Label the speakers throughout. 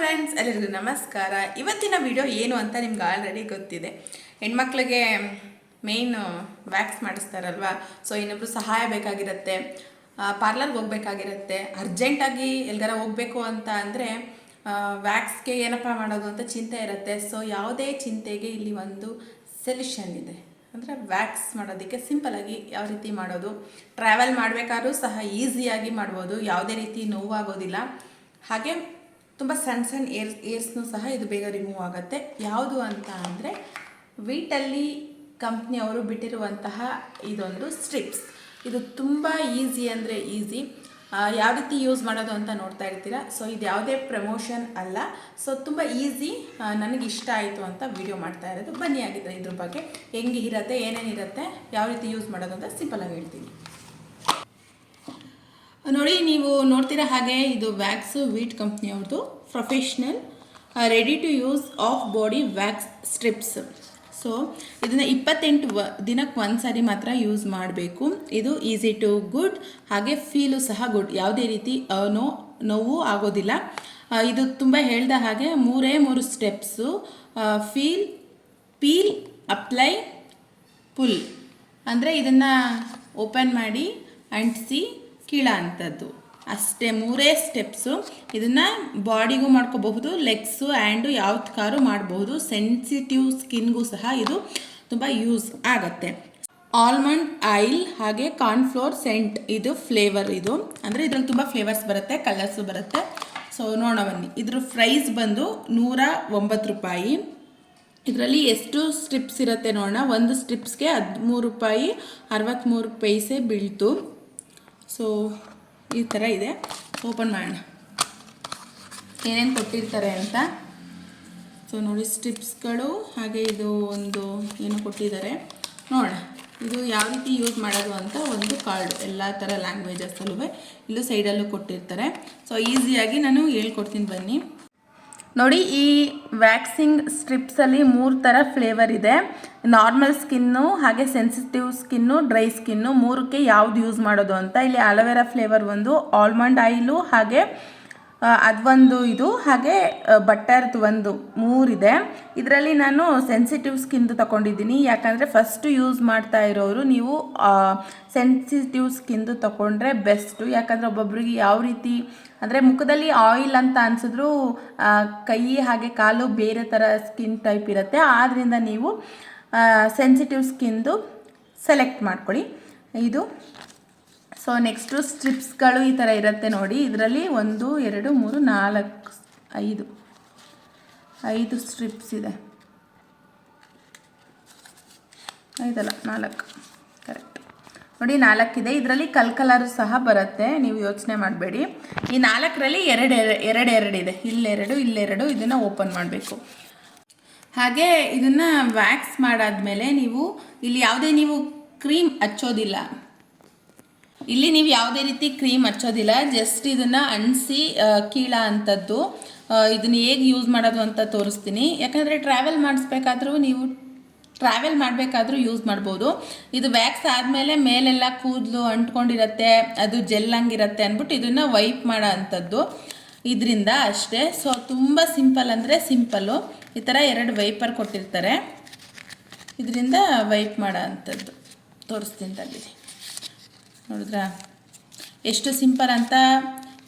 Speaker 1: Friends, ಎಲ್ಲರಿಗೂ ನಮಸ್ಕಾರ. ಇವತ್ತಿನ ವಿಡಿಯೋ ಏನು ಅಂತ ನಿಮ್ಗೆ ಆಲ್ರೆಡಿ ಗೊತ್ತಿದೆ. ಹೆಣ್ಮಕ್ಳಿಗೆ ಮೇನ್ ವ್ಯಾಕ್ಸ್ ಮಾಡಿಸ್ತಾರಲ್ವ. ಸೊ ಇನ್ನೊಬ್ರು ಸಹಾಯ ಬೇಕಾಗಿರುತ್ತೆ, ಪಾರ್ಲರ್ಗೆ ಹೋಗ್ಬೇಕಾಗಿರುತ್ತೆ, ಅರ್ಜೆಂಟಾಗಿ ಎಲ್ಗಾರ ಹೋಗಬೇಕು ಅಂತ ಅಂದರೆ ವ್ಯಾಕ್ಸ್ಗೆ ಏನಪ್ಪ ಮಾಡೋದು ಅಂತ ಚಿಂತೆ ಇರುತ್ತೆ. ಸೊ ಯಾವುದೇ ಚಿಂತೆಗೆ ಇಲ್ಲಿ ಒಂದು ಸೊಲ್ಯೂಷನ್ ಇದೆ. ಅಂದರೆ ವ್ಯಾಕ್ಸ್ ಮಾಡೋದಕ್ಕೆ ಸಿಂಪಲಾಗಿ ಯಾವ ರೀತಿ ಮಾಡೋದು, ಟ್ರಾವೆಲ್ ಮಾಡಬೇಕಾದ್ರೂ ಸಹ ಈಸಿಯಾಗಿ ಮಾಡ್ಬೋದು, ಯಾವುದೇ ರೀತಿ ನೋವಾಗೋದಿಲ್ಲ. ಹಾಗೆ ತುಂಬ ಸಣ್ಣ ಸಣ್ಣ ಏರ್ಸ್ನೂ ಸಹ ಇದು ಬೇಗ ರಿಮೂವ್ ಆಗುತ್ತೆ. ಯಾವುದು ಅಂತ ಅಂದರೆ ವೀಟಲ್ಲಿ ಕಂಪ್ನಿಯವರು ಬಿಟ್ಟಿರುವಂತಹ ಇದೊಂದು ಸ್ಟ್ರಿಪ್ಸ್. ಇದು ತುಂಬ ಈಸಿ ಅಂದರೆ ಈಸಿ. ಯಾವ ರೀತಿ ಯೂಸ್ ಮಾಡೋದು ಅಂತ ನೋಡ್ತಾ ಇರ್ತೀರಾ. ಸೊ ಇದು ಯಾವುದೇ ಪ್ರಮೋಷನ್ ಅಲ್ಲ. ಸೊ ತುಂಬ ಈಸಿ, ನನಗೆ ಇಷ್ಟ ಆಯಿತು ಅಂತ ವಿಡಿಯೋ ಮಾಡ್ತಾ ಇರೋದು. ಬನ್ನಿ ಆಗಿದ್ರೆ ಇದ್ರ ಬಗ್ಗೆ ಹೆಂಗೆ ಇರುತ್ತೆ, ಏನೇನಿರುತ್ತೆ, ಯಾವ ರೀತಿ ಯೂಸ್ ಮಾಡೋದು ಅಂತ ಸಿಂಪಲಾಗಿ ಹೇಳ್ತೀನಿ. ನೋಡಿ, ನೀವು ನೋಡ್ತೀರಾ ಹಾಗೆ ಇದು ವ್ಯಾಕ್ಸು ವೀಟ್ ಕಂಪ್ನಿಯವ್ರದ್ದು professional ready to use of body wax strips. So ಇದನ್ನು 28 ದಿನಕ್ಕೆ ಒಂದು ಸಾರಿ ಮಾತ್ರ ಯೂಸ್ ಮಾಡಬೇಕು. ಇದು ಈಸಿ ಟು ಗುಡ್, ಹಾಗೆ ಫೀಲು ಸಹ ಗುಡ್. ಯಾವುದೇ ರೀತಿ ನೋವು ಆಗೋದಿಲ್ಲ. ಇದು ತುಂಬ ಹೇಳ್ದ ಹಾಗೆ 3 ಸ್ಟೆಪ್ಸು: ಪೀಲ್, ಅಪ್ಲೈ, ಪುಲ್. ಅಂದರೆ ಇದನ್ನು ಓಪನ್ ಮಾಡಿ ಅಂಟಿಸಿ ಕೀಳ ಅಂಥದ್ದು ಅಷ್ಟೇ. 3 ಸ್ಟೆಪ್ಸು. ಇದನ್ನು ಬಾಡಿಗೂ ಮಾಡ್ಕೋಬಹುದು, ಲೆಗ್ಸು ಆ್ಯಂಡು ಯಾವ್ದು ಕಾರು ಮಾಡಬಹುದು. ಸೆನ್ಸಿಟಿವ್ ಸ್ಕಿನ್ಗೂ ಸಹ ಇದು ತುಂಬ ಯೂಸ್ ಆಗುತ್ತೆ. ಆಲ್ಮಂಡ್ ಆಯಿಲ್ ಹಾಗೆ ಕಾರ್ನ್ಫ್ಲೋರ್ ಸೆಂಟ್, ಇದು ಫ್ಲೇವರ್. ಇದು ಅಂದರೆ ಇದರಲ್ಲಿ ತುಂಬ ಫ್ಲೇವರ್ಸ್ ಬರುತ್ತೆ, ಕಲರ್ಸು ಬರುತ್ತೆ. ಸೊ ನೋಡೋಣ ಬನ್ನಿ. ಇದ್ರ ಪ್ರೈಸ್ ಬಂದು 109 ರೂಪಾಯಿ. ಇದರಲ್ಲಿ ಎಷ್ಟು ಸ್ಟ್ರಿಪ್ಸ್ ಇರುತ್ತೆ ನೋಡೋಣ. ಒಂದು ಸ್ಟ್ರಿಪ್ಸ್ಗೆ 13 ರೂಪಾಯಿ 63 ಪೈಸೆ ಬೀಳ್ತು. ಸೊ ಈ ಥರ ಇದೆ. ಓಪನ್ ಮಾಡೋಣ ಏನೇನು ಕೊಟ್ಟಿರ್ತಾರೆ ಅಂತ. ಸೊ ನೋಡಿ, ಸ್ಟ್ರಿಪ್ಸ್ಗಳು ಹಾಗೆ ಇದು ಒಂದು ಏನು ಕೊಟ್ಟಿದ್ದಾರೆ ನೋಡೋಣ. ಇದು ಯಾವ ರೀತಿ ಯೂಸ್ ಮಾಡೋದು ಅಂತ ಒಂದು ಕಾರ್ಡು, ಎಲ್ಲ ಥರ ಲ್ಯಾಂಗ್ವೇಜಸ್ಸಲ್ಲೂ ಇಲ್ಲೂ ಸೈಡಲ್ಲೂ ಕೊಟ್ಟಿರ್ತಾರೆ. ಸೊ ಈಸಿಯಾಗಿ ನಾನು ಹೇಳ್ಕೊಡ್ತೀನಿ ಬನ್ನಿ. ನೋಡಿ, ಈ ವ್ಯಾಕ್ಸಿಂಗ್ ಸ್ಟ್ರಿಪ್ಸಲ್ಲಿ 3 ಥರ ಫ್ಲೇವರ್ ಇದೆ. ನಾರ್ಮಲ್ ಸ್ಕಿನ್ನು, ಹಾಗೆ ಸೆನ್ಸಿಟಿವ್ ಸ್ಕಿನ್ನು, ಡ್ರೈ ಸ್ಕಿನ್ನು. 3ಕ್ಕೆ ಯಾವ್ದು ಯೂಸ್ ಮಾಡೋದು ಅಂತ. ಇಲ್ಲಿ ಅಲೋವೆರಾ ಫ್ಲೇವರ್ ಒಂದು, ಆಲ್ಮಂಡ್ ಆಯಿಲು, ಹಾಗೆ ಅದೊಂದು ಇದು, ಹಾಗೆ ಬಟರ್ದು ಒಂದು, 3 ಇದೆ. ಇದರಲ್ಲಿ ನಾನು ಸೆನ್ಸಿಟಿವ್ ಸ್ಕಿನ್ದು ತಗೊಂಡಿದ್ದೀನಿ. ಯಾಕಂದರೆ ಫಸ್ಟು ಯೂಸ್ ಮಾಡ್ತಾ ಇರೋರು ನೀವು ಸೆನ್ಸಿಟಿವ್ ಸ್ಕಿನ್ದು ತಗೊಂಡ್ರೆ ಬೆಸ್ಟು. ಯಾಕಂದರೆ ಒಬ್ಬೊಬ್ರಿಗೆ ಯಾವ ರೀತಿ ಅಂದರೆ ಮುಖದಲ್ಲಿ ಆಯಿಲ್ ಅಂತ ಅನಿಸಿದ್ರು ಕೈ ಹಾಗೆ ಕಾಲು ಬೇರೆ ಥರ ಸ್ಕಿನ್ ಟೈಪ್ ಇರುತ್ತೆ. ಆದ್ದರಿಂದ ನೀವು ಸೆನ್ಸಿಟಿವ್ ಸ್ಕಿನ್ದು ಸೆಲೆಕ್ಟ್ ಮಾಡ್ಕೊಳ್ಳಿ. ಇದು ಸೊ ನೆಕ್ಸ್ಟು ಸ್ಟ್ರಿಪ್ಸ್ಗಳು ಈ ಥರ ಇರುತ್ತೆ ನೋಡಿ. ಇದರಲ್ಲಿ 1 2 3 4 5 ಸ್ಟ್ರಿಪ್ಸ್ ಇದೆ. 5 ಅಲ್ಲ 4, ಕರೆಕ್ಟ್ ನೋಡಿ, 4 ಇದೆ. ಇದರಲ್ಲಿ ಕಲರು ಸಹ ಬರುತ್ತೆ, ನೀವು ಯೋಚನೆ ಮಾಡಬೇಡಿ. ಈ 4ರಲ್ಲಿ ಎರಡು ಇದೆ. ಇಲ್ಲೆರಡು. ಇದನ್ನು ಓಪನ್ ಮಾಡಬೇಕು. ಹಾಗೆ ಇದನ್ನು ವ್ಯಾಕ್ಸ್ ಮಾಡಾದ್ಮೇಲೆ ನೀವು ಇಲ್ಲಿ ಯಾವುದೇ ನೀವು ಕ್ರೀಮ್ ಹಚ್ಚೋದಿಲ್ಲ. ಯಾವುದೇ ರೀತಿ ಕ್ರೀಮ್ ಹಚ್ಚೋದಿಲ್ಲ. ಜಸ್ಟ್ ಇದನ್ನು ಅಂಟಿಸಿ ಕೀಳ ಅಂಥದ್ದು. ಇದನ್ನು ಹೇಗೆ ಯೂಸ್ ಮಾಡೋದು ಅಂತ ತೋರಿಸ್ತೀನಿ. ಯಾಕಂದರೆ ಟ್ರಾವೆಲ್ ಮಾಡಬೇಕಾದ್ರೂ ಯೂಸ್ ಮಾಡ್ಬೋದು. ಇದು ವ್ಯಾಕ್ಸ್ ಆದಮೇಲೆ ಮೇಲೆಲ್ಲ ಕೂದಲು ಅಂಟ್ಕೊಂಡಿರತ್ತೆ, ಅದು ಜೆಲ್ ಹಂಗಿರುತ್ತೆ ಅಂದ್ಬಿಟ್ಟು ಇದನ್ನು ವೈಪ್ ಮಾಡೋ ಅಂಥದ್ದು ಇದರಿಂದ ಅಷ್ಟೇ. ಸೊ ತುಂಬ ಸಿಂಪಲ್ ಅಂದರೆ ಸಿಂಪಲ್ಲು. ಈ ಥರ 2 ವೈಪರ್ ಕೊಟ್ಟಿರ್ತಾರೆ, ಇದರಿಂದ ವೈಪ್ ಮಾಡೋ ಅಂಥದ್ದು ತೋರಿಸ್ತೀನಿ ತಡೀರಿ. ನೋಡಿದ್ರಾ ಎಷ್ಟು ಸಿಂಪಲ್ ಅಂತ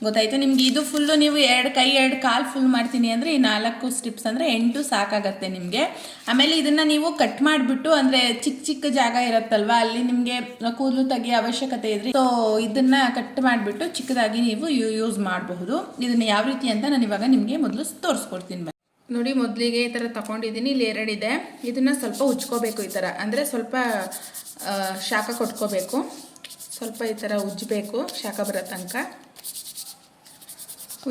Speaker 1: ಗೊತ್ತಾಯಿತು ನಿಮಗೆ. ಇದು ಫುಲ್ಲು ನೀವು 2 ಕೈ 2 ಕಾಲು ಫುಲ್ ಮಾಡ್ತೀನಿ ಅಂದರೆ ಈ 4 ಸ್ಟಿಪ್ಸ್ ಅಂದರೆ 8 ಸಾಕಾಗತ್ತೆ ನಿಮಗೆ. ಆಮೇಲೆ ಇದನ್ನು ನೀವು ಕಟ್ ಮಾಡಿಬಿಟ್ಟು, ಅಂದರೆ ಚಿಕ್ಕ ಜಾಗ ಇರುತ್ತಲ್ವ, ಅಲ್ಲಿ ನಿಮಗೆ ಕೂದಲು ತೆಗಿಯೋ ಅವಶ್ಯಕತೆ ಇದ್ರಿ. ಸೊ ಇದನ್ನು ಕಟ್ ಮಾಡಿಬಿಟ್ಟು ಚಿಕ್ಕದಾಗಿ ನೀವು ಯೂಸ್ ಮಾಡಬಹುದು. ಇದನ್ನು ಯಾವ ರೀತಿ ಅಂತ ನಾನು ಇವಾಗ ನಿಮಗೆ ಮೊದಲು ತೋರಿಸ್ಕೊಡ್ತೀನಿ. ನೋಡಿ, ಮೊದಲಿಗೆ ಈ ಥರ ತಗೊಂಡಿದ್ದೀನಿ. ಇಲ್ಲಿ 2 ಇದೆ. ಇದನ್ನು ಸ್ವಲ್ಪ ಉಜ್ಕೋಬೇಕು ಈ ಥರ, ಅಂದರೆ ಸ್ವಲ್ಪ ಶಾಖ ಕೊಟ್ಕೋಬೇಕು. ಸ್ವಲ್ಪ ಈ ಥರ ಉಜ್ಜಬೇಕು, ಶಾಖ ಬರೋ ತನಕ.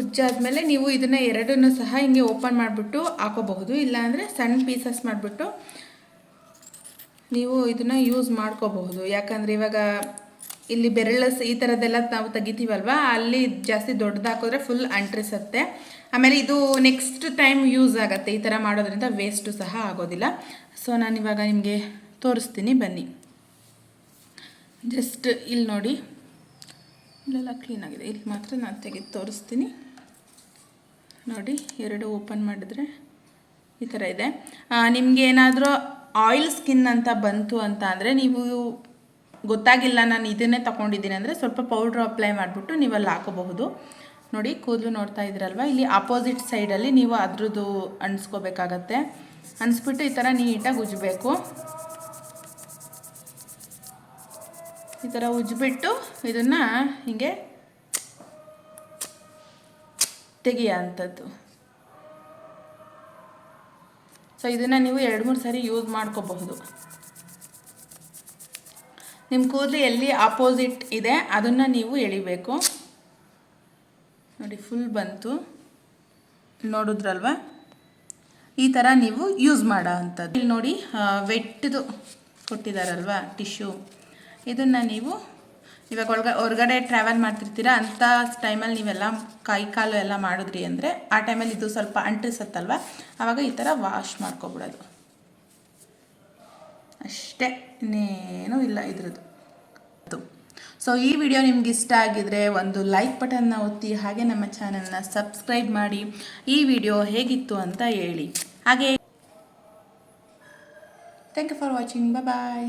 Speaker 1: ಉಜ್ಜಾದ್ಮೇಲೆ ನೀವು ಇದನ್ನು 2 ಸಹ ಹಿಂಗೆ ಓಪನ್ ಮಾಡಿಬಿಟ್ಟು ಹಾಕೋಬಹುದು. ಇಲ್ಲಾಂದರೆ ಸಣ್ಣ ಪೀಸಸ್ ಮಾಡಿಬಿಟ್ಟು ನೀವು ಇದನ್ನು ಯೂಸ್ ಮಾಡ್ಕೋಬಹುದು. ಯಾಕಂದರೆ ಇವಾಗ ಇಲ್ಲಿ ಬೆರಳಸ್ ಈ ಥರದ್ದೆಲ್ಲ ನಾವು ತೆಗಿತೀವಲ್ವ, ಅಲ್ಲಿ ಜಾಸ್ತಿ ದೊಡ್ಡದು ಹಾಕಿದ್ರೆ ಫುಲ್ ಅಂಟ್ರಿಸತ್ತೆ. ಆಮೇಲೆ ಇದು ನೆಕ್ಸ್ಟ್ ಟೈಮ್ ಯೂಸ್ ಆಗುತ್ತೆ. ಈ ಥರ ಮಾಡೋದ್ರಿಂದ ವೇಸ್ಟು ಸಹ ಆಗೋದಿಲ್ಲ. ಸೊ ನಾನಿವಾಗ ನಿಮಗೆ ತೋರಿಸ್ತೀನಿ ಬನ್ನಿ. ಜಸ್ಟ್ ಇಲ್ಲಿ ನೋಡಿ, ಇಲ್ಲೆಲ್ಲ ಕ್ಲೀನಾಗಿದೆ. ಇಲ್ಲಿ ಮಾತ್ರ ನಾನು ತೆಗೆದು ತೋರಿಸ್ತೀನಿ. ನೋಡಿ ಎರಡು ಓಪನ್ ಮಾಡಿದ್ರೆ ಈ ಥರ ಇದೆ. ನಿಮಗೆ ಏನಾದರೂ ಆಯಿಲ್ ಸ್ಕಿನ್ ಅಂತ ಬಂತು ಅಂತ ಅಂದರೆ, ನೀವು ಗೊತ್ತಾಗಿಲ್ಲ ನಾನು ಇದನ್ನೇ ತಗೊಂಡಿದ್ದೀನಿ ಅಂದರೆ ಸ್ವಲ್ಪ ಪೌಡ್ರ್ ಅಪ್ಲೈ ಮಾಡಿಬಿಟ್ಟು ನೀವು ಅಲ್ಲಿ ಹಾಕೋಬಹುದು. ನೋಡಿ ಕೂದಲು ನೋಡ್ತಾ ಇದ್ದೀರಲ್ವ, ಇಲ್ಲಿ ಆಪೋಸಿಟ್ ಸೈಡಲ್ಲಿ ನೀವು ಅದ್ರದ್ದು ಅಂಟಿಸ್ಕೋಬೇಕಾಗತ್ತೆ. ಅಂಟಿಸ್ಬಿಟ್ಟು ಈ ಥರ ನೀಟಾಗಿ ಉಜ್ಜಬೇಕು. ಈ ಥರ ಉಜ್ಜಿಬಿಟ್ಟು ಇದನ್ನು ಹೀಗೆ ತೆಗಿಯೋ ಅಂಥದ್ದು. ಸೊ ಇದನ್ನು ನೀವು 2-3 ಸಾರಿ ಯೂಸ್ ಮಾಡ್ಕೋಬಹುದು. ನಿಮ್ಮ ಕೂದಲು ಎಲ್ಲಿ ಆಪೋಸಿಟ್ ಇದೆ ಅದನ್ನು ನೀವು ಎಳಿಬೇಕು. ನೋಡಿ ಫುಲ್ ಬಂತು, ನೋಡಿದ್ರಲ್ವ, ಈ ಥರ ನೀವು ಯೂಸ್ ಮಾಡೋ ಅಂಥದ್ದು. ಇಲ್ಲಿ ನೋಡಿ ವೆಟ್ದು ಕೊಟ್ಟಿದ್ದಾರಲ್ವ ಟಿಶ್ಯೂ, ಇದನ್ನು ನೀವು ಇವಾಗ ಹೊರಗಡೆ ಟ್ರಾವೆಲ್ ಮಾಡ್ತಿರ್ತೀರ ಅಂಥ ಟೈಮಲ್ಲಿ ನೀವೆಲ್ಲ ಕೈ ಕಾಲು ಎಲ್ಲ ಮಾಡಿದ್ರಿ ಅಂದರೆ ಆ ಟೈಮಲ್ಲಿ ಇದು ಸ್ವಲ್ಪ ಅಂಟಿಸುತ್ತಲ್ವ, ಆವಾಗ ಈ ಥರ ವಾಶ್ ಮಾಡ್ಕೊಬಿಡೋದು ಅಷ್ಟೇ, ಇನ್ನೇನೂ ಇಲ್ಲ ಇದ್ರದ್ದು. ಸೊ ಈ ವಿಡಿಯೋ ನಿಮ್ಗೆ ಇಷ್ಟ ಆಗಿದ್ರೆ ಒಂದು ಲೈಕ್ ಬಟನ್ನ ಒತ್ತಿ, ಹಾಗೆ ನಮ್ಮ ಚಾನಲ್ನ ಸಬ್ಸ್ಕ್ರೈಬ್ ಮಾಡಿ. ಈ ವಿಡಿಯೋ ಹೇಗಿತ್ತು ಅಂತ ಹೇಳಿ. ಹಾಗೆ thank you for watching. Bye.